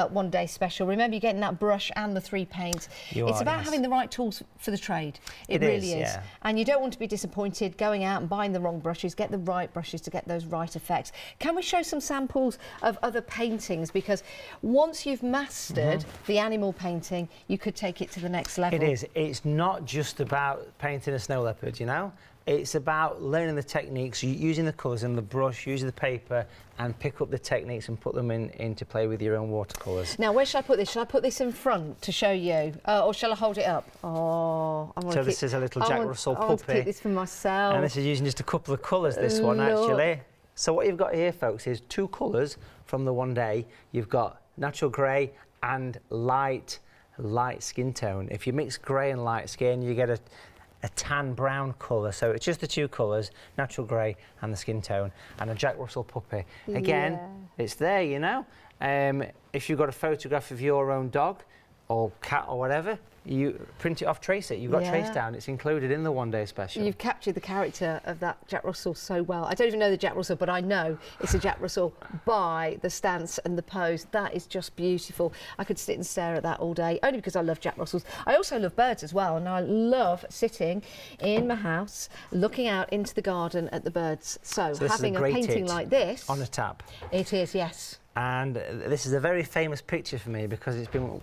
one-day special. Remember, you're getting that brush and the 3 paints. It's about having the right tools for the trade. It really is. Yeah. And you don't want to be disappointed going out and buying the wrong brushes. Get the right brushes to get those right effects. Can we show some samples of other paintings, because once you've mastered the animal painting, you could take it to the next level. It is. It's not just about painting a snow leopard, you know. It's about learning the techniques, using the colours and the brush, using the paper, and pick up the techniques and put them into play with your own watercolours. Now, where shall I put this? Shall I put this in front to show you, or shall I hold it up? Oh, I want so this is a little Jack Russell puppy. I want to keep this for myself. And this is using just a couple of colours, this one actually. So what you've got here, folks, is 2 colours from the one day. You've got natural grey and light skin tone. If you mix grey and light skin, you get a tan brown colour. So it's just the 2 colours, natural grey and the skin tone, and a Jack Russell puppy. Again, it's there, you know. If you've got a photograph of your own dog or cat or whatever, you print it off, trace it. You've got trace down. It's included in the one-day special. You've captured the character of that Jack Russell so well. I don't even know the Jack Russell, but I know it's a Jack Russell by the stance and the pose. That is just beautiful. I could sit and stare at that all day, only because I love Jack Russells. I also love birds as well, and I love sitting in my house, looking out into the garden at the birds. So having a painting like this on a tap. It is, yes. And this is a very famous picture for me because it's been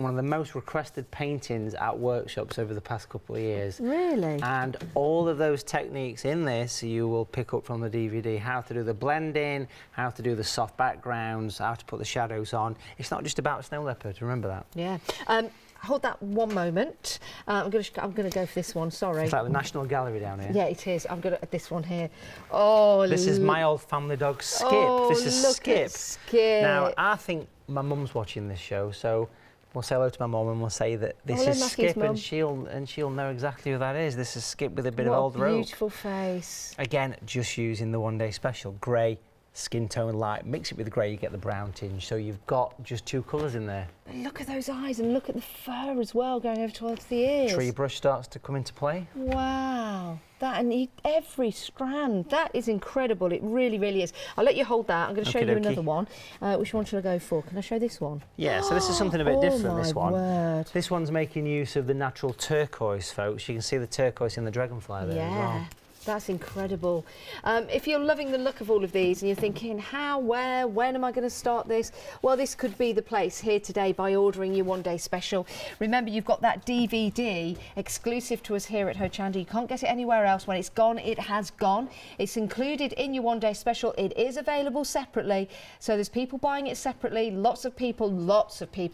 one of the most requested paintings at workshops over the past couple of years. Really? And all of those techniques in this you will pick up from the DVD. How to do the blending, how to do the soft backgrounds, how to put the shadows on. It's not just about snow leopard, remember that. Yeah. Hold that one moment. I'm going to go for this one. Sorry. It's like the National Gallery down here. Yeah, it is. I'm going to this one here. Oh, this is my old family dog Skip. Oh, this is look Skip. At Skip. Now I think my mum's watching this show, so we'll say hello to my mum and we'll say that this is Matthew's Skip, and she'll know exactly who that is. This is Skip with a bit of old rope. Beautiful face. Again, just using the one-day special, grey, skin tone light. Mix it with grey, you get the brown tinge. So you've got just two colours in there. Look at those eyes and look at the fur as well, going over towards the ears. Tree brush starts to come into play. Wow, that and every strand, that is incredible. It really, really is. I'll let you hold that. I'm going to show you another one. Which one should I go for? Can I show this one? Yeah, so this is something a bit different, this one. Word. This one's making use of the natural turquoise, folks. You can see the turquoise in the dragonfly there as well. That's incredible. If you're loving the look of all of these and you're thinking, how, where, when am I going to start this? Well, this could be the place here today by ordering your one-day special. Remember, you've got that DVD exclusive to us here at Hochanda. You can't get it anywhere else. When it's gone, it has gone. It's included in your one-day special. It is available separately. So there's people buying it separately. Lots of people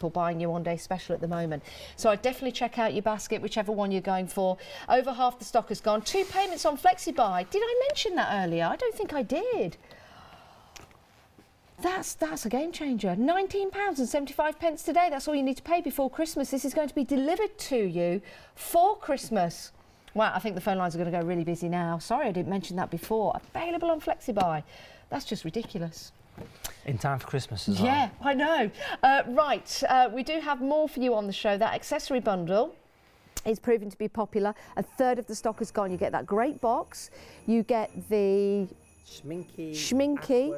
buying your one-day special at the moment. So I'd definitely check out your basket, whichever one you're going for. Over half the stock has gone. 2 payments on Flexi Buy. Did I mention that earlier? I don't think I did. That's a game changer. £19.75 today. That's all you need to pay before Christmas. This is going to be delivered to you for Christmas. Wow, I think the phone lines are going to go really busy now. Sorry, I didn't mention that before. Available on Flexi Buy. That's just ridiculous. In time for Christmas as well. Yeah, I know. We do have more for you on the show. That accessory bundle is proving to be popular. A third of the stock is gone. You get that great box. You get the Schminke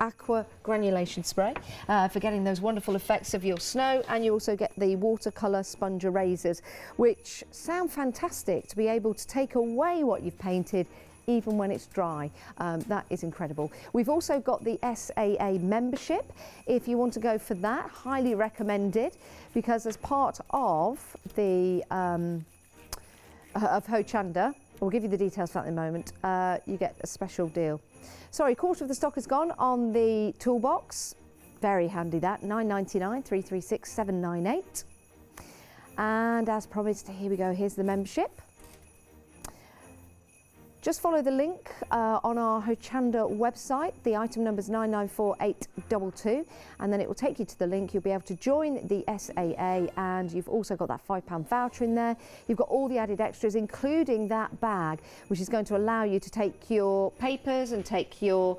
Aqua Granulation Spray for getting those wonderful effects of your snow, and you also get the Watercolor sponge erasers, which sound fantastic to be able to take away what you've painted even when it's dry. That is incredible. We've also got the SAA membership. If you want to go for that, highly recommended, because as part of the of Hochanda, we'll give you the details for that in a moment, you get a special deal. Sorry, a quarter of the stock is gone on the toolbox. Very handy that, £9.99, 336 798. And as promised, here we go, here's the membership. Just follow the link on our Hochanda website. The item number is 994822, and then it will take you to the link. You'll be able to join the SAA, and you've also got that £5 voucher in there. You've got all the added extras, including that bag, which is going to allow you to take your papers and take your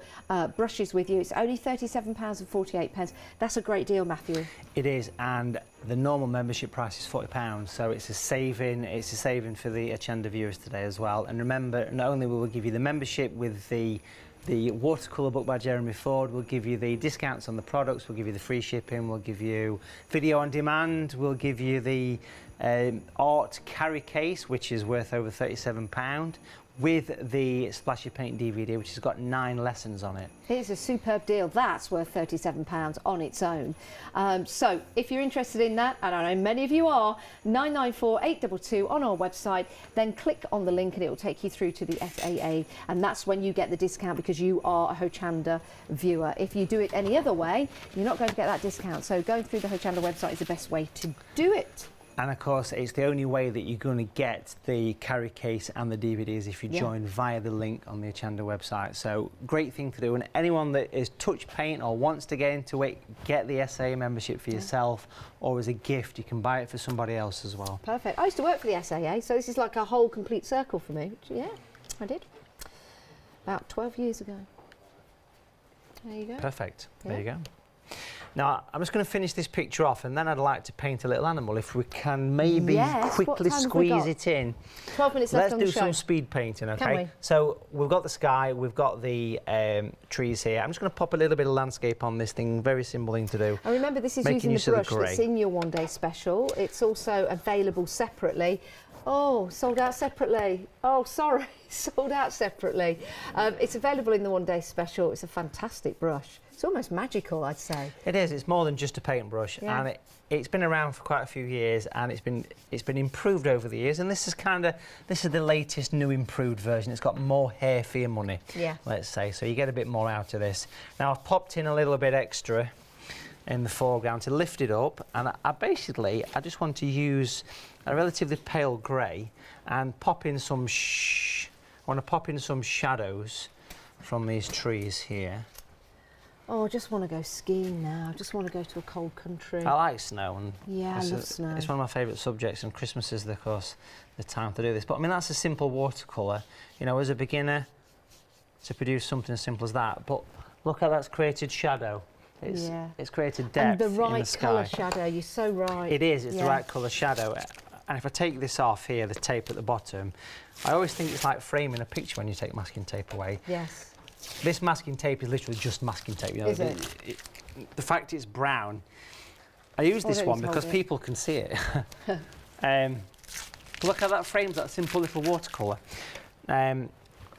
brushes with you. It's only £37.48. That's a great deal, Matthew. It is, and the normal membership price is £40, so it's a saving. It's a saving for the Hochanda viewers today as well. And remember, not only will we give you the membership with the Watercolour book by Jeremy Ford, we'll give you the discounts on the products, we'll give you the free shipping, we'll give you video on demand, we'll give you the art carry case, which is worth over £37, with the Splash Your Paint DVD, which has got 9 lessons on it. Here's a superb deal. That's worth £37 on its own. So if you're interested in that, and I know many of you are, 994822 on our website, then click on the link and it will take you through to the SAA, and that's when you get the discount because you are a Hochanda viewer. If you do it any other way, you're not going to get that discount. So going through the Hochanda website is the best way to do it. And of course, it's the only way that you're going to get the carry case and the DVDs if you join via the link on the Hochanda website. So great thing to do. And anyone that is touch paint or wants to get into it, get the SAA membership for yourself, or as a gift, you can buy it for somebody else as well. Perfect. I used to work for the SAA, so this is like a whole complete circle for me. Yeah, I did. About 12 years ago. There you go. Perfect. There you go. Now, I'm just going to finish this picture off, and then I'd like to paint a little animal, if we can maybe quickly squeeze it in. 12 minutes left Let's on do the show. some speed painting, okay? Can we? So we've got the sky, we've got the trees here. I'm just going to pop a little bit of landscape on this thing, very simple thing to do. And remember, this is Making using the use of the brush that's grey. in your one-day special. It's also available separately. Oh, sold out separately. Oh, sorry, sold out separately. It's available in the one-day special. It's a fantastic brush. It's almost magical, I'd say. It is. It's more than just a paintbrush, Yeah. and it's been around for quite a few years, and it's been improved over the years. And this is the latest, new, improved version. It's got more hair for your money. Yeah. Let's say, so you get a bit more out of this. Now I've popped in a little bit extra in the foreground to lift it up, and I just want to use a relatively pale grey and pop in some I want to pop in some shadows from these trees here. Oh, I just want to go skiing now. I just want to go to a cold country. I like snow, and Yeah, I love snow. It's one of my favourite subjects, and Christmas is, of course, the time to do this. But I mean, that's a simple watercolour. You know, as a beginner, to produce something as simple as that. But look how that's created shadow. It's created depth and the right in the sky. colour shadow. You're so right. It is. It's the right colour shadow. And if I take this off here, the tape at the bottom, I always think it's like framing a picture when you take masking tape away. Yes. This masking tape is literally just masking tape. You know, Is it? The fact it's brown. I use this one because people can see it. Look how that frames that simple little watercolour.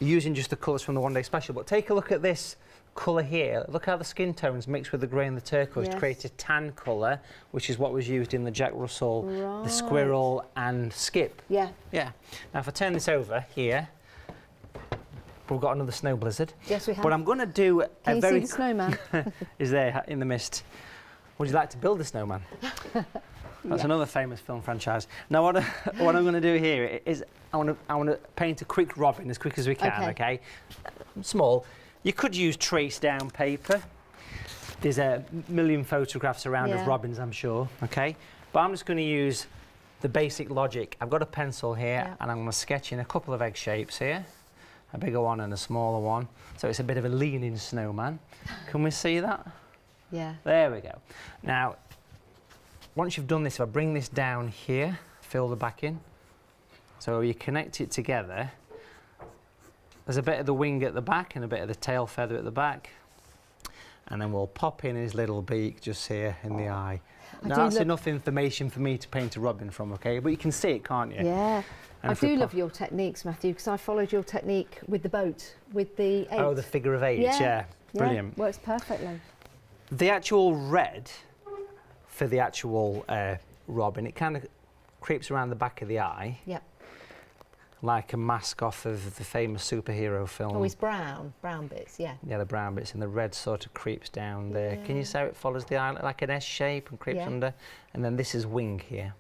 Using just the colours from the one-day special. But take a look at this colour here. Look how the skin tones mixed with the grey and the turquoise to create a tan colour, which is what was used in the Jack Russell, the squirrel and skip. Yeah. Yeah. Now if I turn this over here, we've got another snow blizzard. Yes, we have. But I'm going to do Can a you very... see the snowman? is there in the mist. Would you like to build a snowman? That's another famous film franchise. Now what I'm going to do here is I want to paint a quick robin as quick as we can, okay? Small. You could use trace down paper. There's a million photographs around of robins, I'm sure, okay? But I'm just going to use the basic logic. I've got a pencil here and I'm going to sketch in a couple of egg shapes here. A bigger one and a smaller one. So it's a bit of a leaning snowman. Can we see that? Yeah. There we go. Now, once you've done this, if I bring this down here, fill the back in. So you connect it together. There's a bit of the wing at the back and a bit of the tail feather at the back. And then we'll pop in his little beak just here in the eye. Now that's enough information for me to paint a robin from, okay? But you can see it, can't you? Yeah. And I do love your techniques, Matthew, because I followed your technique with the boat, with the 8. Oh, the figure of 8, yeah. Brilliant. Works perfectly. The actual red for the actual robin, it kind of creeps around the back of the eye. Yep. Like a mask off of the famous superhero film. Oh, it's brown bits, yeah. Yeah, the brown bits, and the red sort of creeps down there. Can you see how it follows the eye like an S shape and creeps under? And then this is wing here.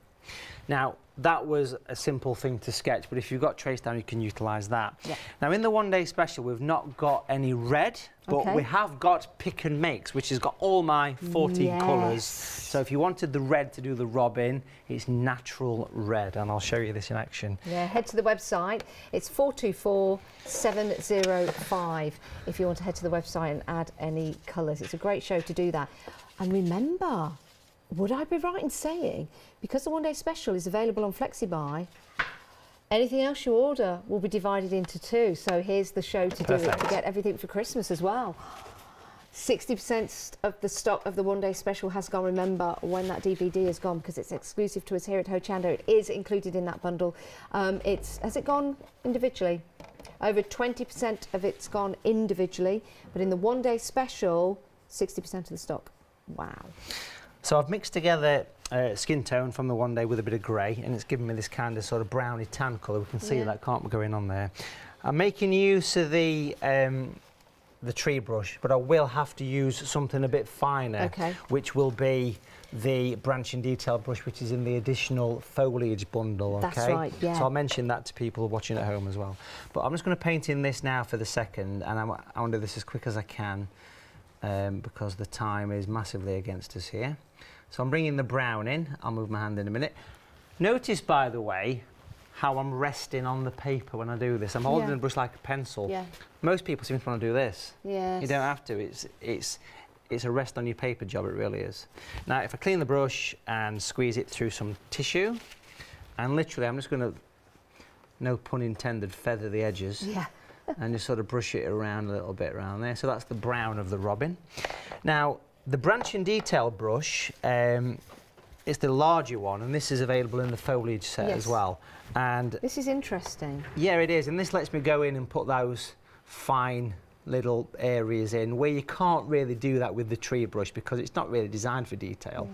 Now, that was a simple thing to sketch, but if you've got trace down, you can utilise that. Yeah. Now, in the one-day special, we've not got any red, but we have got pick and mix, which has got all my 14 colours. So if you wanted the red to do the robin, it's natural red, and I'll show you this in action. Yeah, head to the website. It's 424705 if you want to head to the website and add any colours. It's a great show to do that. And remember, would I be right in saying, because the one-day special is available on FlexiBuy, anything else you order will be divided into 2. So here's the show to do it, to get everything for Christmas as well. 60% of the stock of the one-day special has gone. Remember, when that DVD is gone, because it's exclusive to us here at Hochanda, it is included in that bundle. Has it gone individually? Over 20% of it's gone individually, but in the one-day special, 60% of the stock. Wow. So I've mixed together skin tone from the one day with a bit of grey, and it's given me this kind of sort of browny tan colour. We can see that, can't we, going on there. I'm making use of the tree brush, but I will have to use something a bit finer, which will be the branching detail brush, which is in the additional foliage bundle. That's right, yeah. So I'll mention that to people watching at home as well. But I'm just going to paint in this now for the second, and I want to do this as quick as I can because the time is massively against us here. So I'm bringing the brown in. I'll move my hand in a minute. Notice, by the way, how I'm resting on the paper when I do this. I'm holding the brush like a pencil. Yeah. Most people seem to want to do this. Yes. You don't have to. it's a rest on your paper job, it really is. Now, if I clean the brush and squeeze it through some tissue, and literally I'm just going to, no pun intended, feather the edges. Yeah. And just sort of brush it around a little bit around there. So that's the brown of the robin. Now, the branching detail brush is the larger one, and this is available in the foliage set as well. And this is interesting. Yeah, it is, and this lets me go in and put those fine little areas in where you can't really do that with the tree brush because it's not really designed for detail.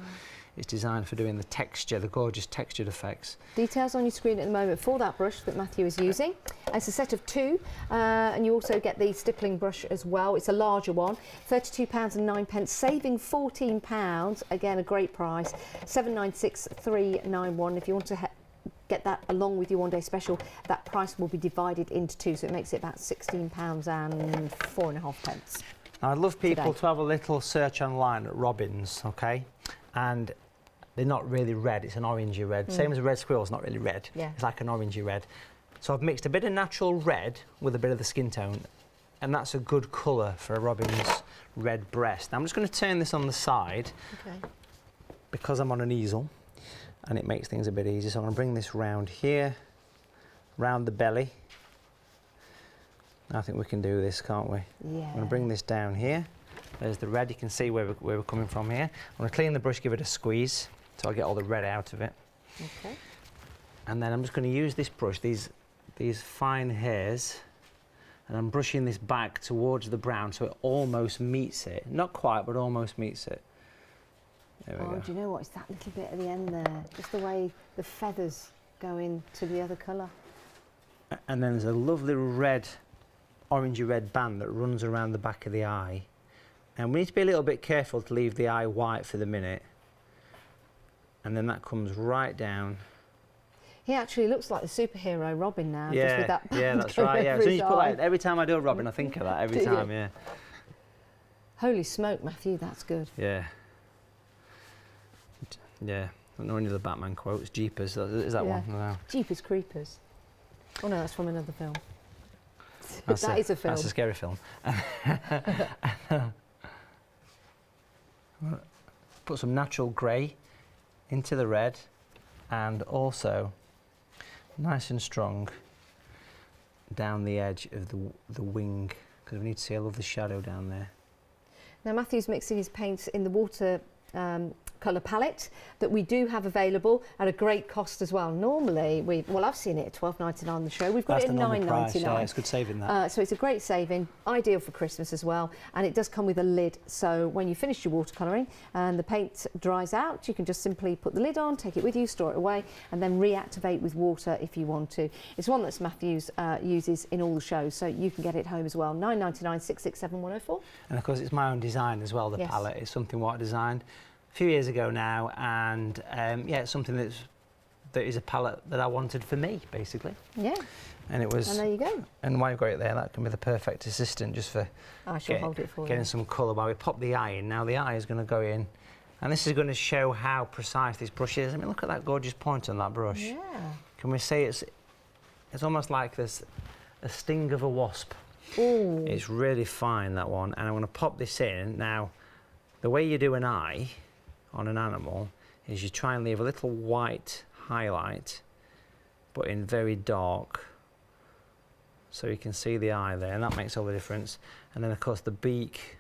It's designed for doing the texture, the gorgeous textured effects. Details on your screen at the moment for that brush that Matthew is using. It's a set of 2, and you also get the stippling brush as well. It's a larger one, £32.09, saving £14. Again, a great price, £796,391. If you want to get that along with your one-day special, that price will be divided into 2, so it makes it about £16.04.5. Now, I'd love people to have a little search online at robins, okay? And they're not really red, it's an orangey red. Same as a red squirrel, it's not really red. It's like an orangey red. So I've mixed a bit of natural red with a bit of the skin tone, and that's a good colour for a robin's red breast. Now I'm just going to turn this on the side because I'm on an easel, and it makes things a bit easier. So I'm going to bring this round here, round the belly. I think we can do this, can't we? Yeah. I'm going to bring this down here. There's the red, you can see where we're coming from here. I'm going to clean the brush, give it a squeeze, so I get all the red out of it. Okay. And then I'm just going to use this brush, these fine hairs, and I'm brushing this back towards the brown so it almost meets it. Not quite, but almost meets it. There we go. Do you know what? It's that little bit at the end there, just the way the feathers go into the other colour. And then there's a lovely red, orangey red band that runs around the back of the eye. And we need to be a little bit careful to leave the eye white for the minute. And then that comes right down. He actually looks like the superhero Robin now, yeah, just with that band. Yeah, that's right. Yeah, as soon as you put that, every time I do a Robin, I think of that every time. Yeah. Holy smoke, Matthew, that's good. Yeah. Yeah. I don't know any of the Batman quotes. Jeepers, is that one? No. Jeepers Creepers. Oh no, that's from another film. That is a film. That's a scary film. Put some natural grey into the red, and also nice and strong down the edge of the wing, because we need to see a lovely shadow down there. Now Matthew's mixing his paints in the watercolour palette that we do have available at a great cost as well. Normally, I've seen it at £12.99 on the show. We've got it at £9.99. Yeah, it's good saving that. So it's a great saving, ideal for Christmas as well, and it does come with a lid. So when you finish your watercolouring and the paint dries out, you can just simply put the lid on, take it with you, store it away, and then reactivate with water if you want to. It's one that Matthews uses in all the shows, so you can get it home as well. £9.99, 667 104. And of course, it's my own design as well. The palette is something what I designed a few years ago now, and yeah, it's something that is a palette that I wanted for me, basically. Yeah. And it was. And there you go. And while you've got it there, that can be the perfect assistant just for getting some colour while we pop the eye in. Now the eye is going to go in, and this is going to show how precise this brush is. I mean, look at that gorgeous point on that brush. Yeah. Can we say it's almost like this a sting of a wasp. Ooh. It's really fine, that one, and I'm going to pop this in. Now, the way you do an eye on an animal is you try and leave a little white highlight, but in very dark, so you can see the eye there, and that makes all the difference. And then of course the beak,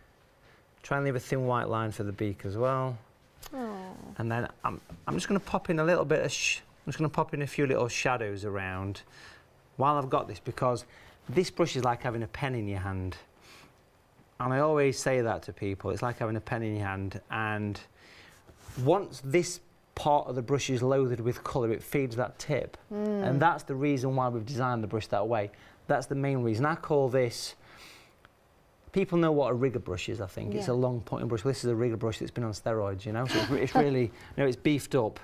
try and leave a thin white line for the beak as well. Aww. And then I'm just going to pop in a little bit of I'm just going to pop in a few little shadows around while I've got this, because this brush is like having a pen in your hand. And I always say that to people, it's like having a pen in your hand, and once this part of the brush is loaded with colour, it feeds that tip. And that's the reason why we've designed the brush that way. That's the main reason. I call this, people know what a rigger brush is, I think. Yeah. It's a long pointing brush. Well, this is a rigger brush that's been on steroids, you know, so it's really, you know, it's beefed up.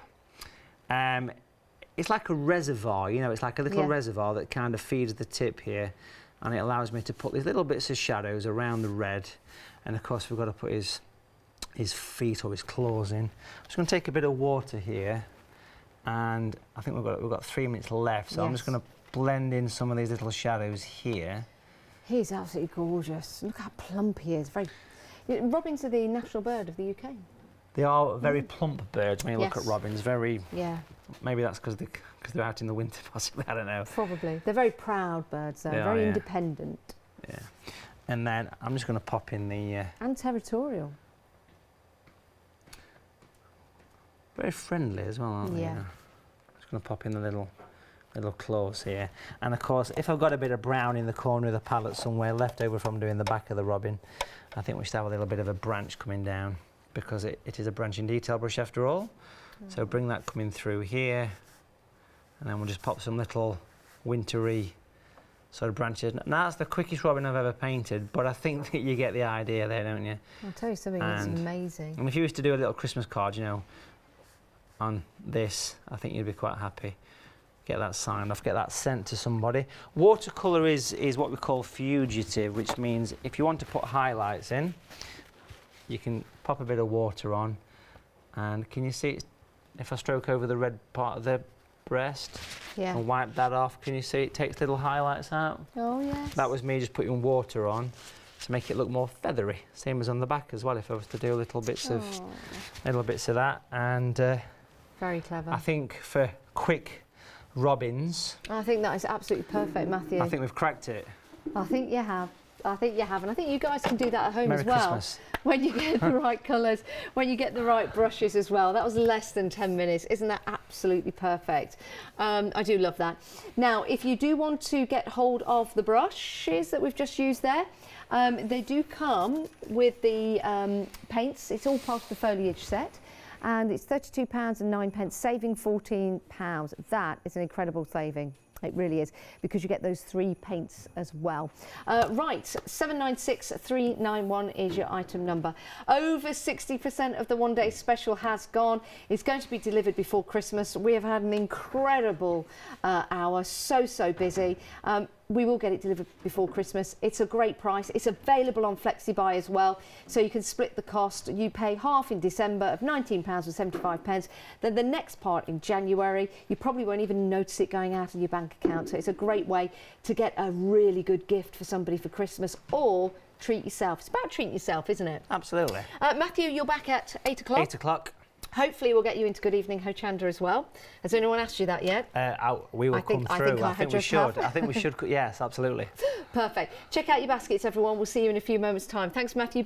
It's like a reservoir, you know, it's like a little reservoir that kind of feeds the tip here, and it allows me to put these little bits of shadows around the red. And of course we've got to put his feet or his claws in. I'm just going to take a bit of water here, and I think we've got 3 minutes left, so I'm just going to blend in some of these little shadows here. He's absolutely gorgeous. Look how plump he is. Robins are the national bird of the UK. They are very plump birds when you look Yes. at robins. Very. Yeah. Maybe that's because they're out in the winter, possibly. I don't know. Probably. They're very proud birds, though. They are, Very yeah. independent. Yeah. And then I'm just going to pop in the. And territorial. Very friendly as well, aren't they? Yeah. You know? Just going to pop in the little claws here. And of course, if I've got a bit of brown in the corner of the palette somewhere left over from doing the back of the robin, I think we should have a little bit of a branch coming down, because it is a branching detail brush after all. So bring that coming through here, and then we'll just pop some little wintry sort of branches. Now that's the quickest robin I've ever painted, but I think that you get the idea there, don't you? I'll tell you something, it's amazing. And if you used to do a little Christmas card, you know, on this, I think you'd be quite happy. Get that signed off, get that sent to somebody. Watercolour is what we call fugitive, which means if you want to put highlights in, you can pop a bit of water on, and can you see if I stroke over the red part of the breast and wipe that off, can you see it takes little highlights out? Oh yes. That was me just putting water on to make it look more feathery, same as on the back as well, if I was to do little bits of that. And very clever. I think for quick robins, I think that is absolutely perfect, Matthew. I think we've cracked it. I think you have. I think you have, and I think you guys can do that at home Merry as well. Christmas. When you get the right colours, when you get the right brushes as well. That was less than 10 minutes. Isn't that absolutely perfect? I do love that. Now, if you do want to get hold of the brushes that we've just used there, they do come with the paints. It's all part of the foliage set. And it's £32.09, saving £14. That is an incredible saving. It really is, because you get those 3 paints as well. Right, 796391 is your item number. Over 60% of the one-day special has gone. It's going to be delivered before Christmas. We have had an incredible hour, so busy. We will get it delivered before Christmas. It's a great price. It's available on FlexiBuy as well, so you can split the cost. You pay half in December of £19.75. Then the next part in January. You probably won't even notice it going out of your bank account. So it's a great way to get a really good gift for somebody for Christmas, or treat yourself. It's about treating yourself, isn't it? Absolutely. Matthew, you're back at 8 o'clock. 8 o'clock. Hopefully we'll get you into Good Evening Hochanda as well. Has anyone asked you that yet? We will come through. I think we should. I think we should. Yes, absolutely. Perfect. Check out your baskets, everyone. We'll see you in a few moments' time. Thanks, Matthew. Bye.